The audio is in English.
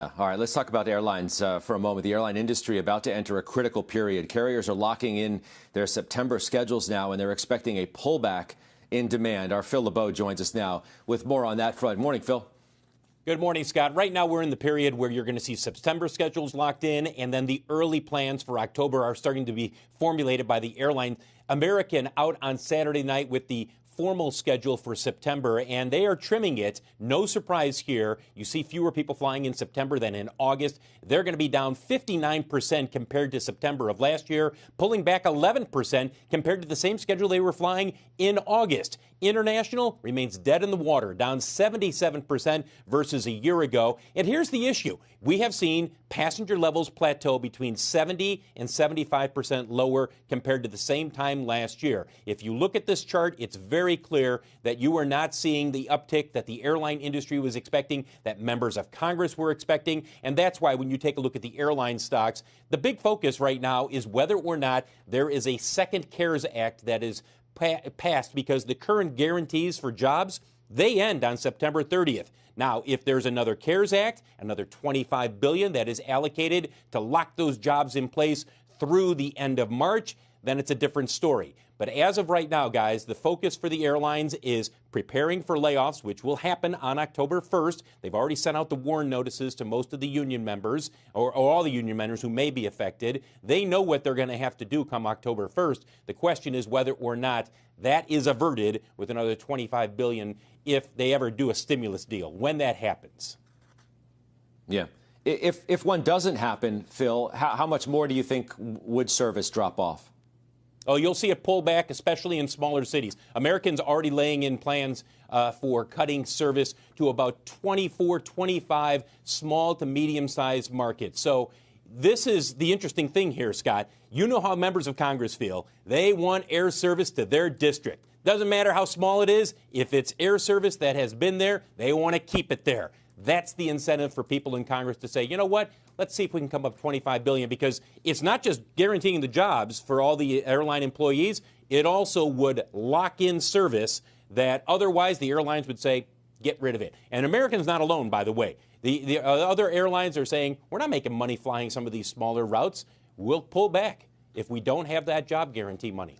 All right, let's talk about airlines for a moment. The airline industry about to enter a critical period. Carriers are locking in their September schedules now, and they're expecting a pullback in demand. Our Phil LeBeau joins us now with more on that front. Morning, Phil. Good morning, Scott. Right now, we're in the period where you're going to see September schedules locked in, and then the early plans for October are starting to be formulated by the airline. American out on Saturday night with the formal schedule for September, and they are trimming it. No surprise here. You see fewer people flying in September than in August. They're going to be down 59% compared to September of last year, pulling back 11% compared to the same schedule they were flying in August. International remains dead in the water, down 77% versus a year ago. And here's the issue. We have seen passenger levels plateau between 70 and 75% lower compared to the same time last year. If you look at this chart, it's very clear that you are not seeing the uptick that the airline industry was expecting, that members of Congress were expecting. And that's why when you take a look at the airline stocks, the big focus right now is whether or not there is a second CARES Act that is passed, because the current guarantees for jobs, they end on September 30th. Now, if there's another CARES Act, another $25 billion that is allocated to lock those jobs in place through the end of March, then it's a different story. But as of right now, guys, the focus for the airlines is preparing for layoffs, which will happen on October 1st. They've already sent out the warn notices to most of the union members, or all the union members who may be affected. They know what they're going to have to do come October 1st. The question is whether or not that is averted with another $25 billion if they ever do a stimulus deal, when that happens. Yeah. If one doesn't happen, Phil, how much more do you think would service drop off? Oh, you'll see it pull back, especially in smaller cities. Americans already laying in plans for cutting service to about 24, 25 small to medium-sized markets. So this is the interesting thing here, Scott. You know how members of Congress feel. They want air service to their district. Doesn't matter how small it is. If it's air service that has been there, they want to keep it there. That's the incentive for people in Congress to say, you know what, let's see if we can come up $25 billion, because it's not just guaranteeing the jobs for all the airline employees. It also would lock in service that otherwise the airlines would say, get rid of it. And American's not alone, by the way. The other airlines are saying, we're not making money flying some of these smaller routes. We'll pull back if we don't have that job guarantee money.